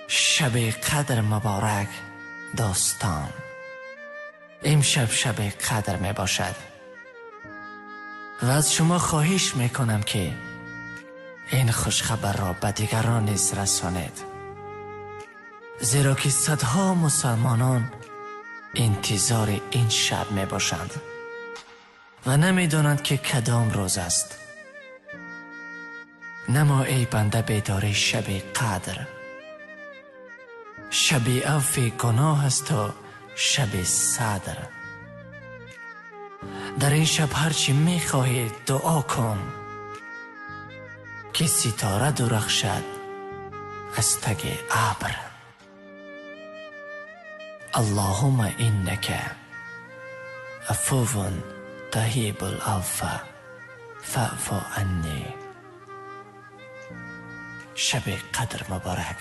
شب قدر مبارک دوستان. امشب شب قدر می باشد و از شما خواهش می کنم که این خوشخبر را به دیگران نیز رسانید، زیرا که صدها مسلمانان انتظار این شب می باشند و نمی دانند که کدام روز است. نما ای بنده بیداری شب قدر. شب عفو گناه است و شب صدر. در این شب هرچی می خواهی دعا کن که ستاره درخشد از تگ ابر. اللهم انک عفو تحب العفو فاعف عنی. شب قدر مبارک.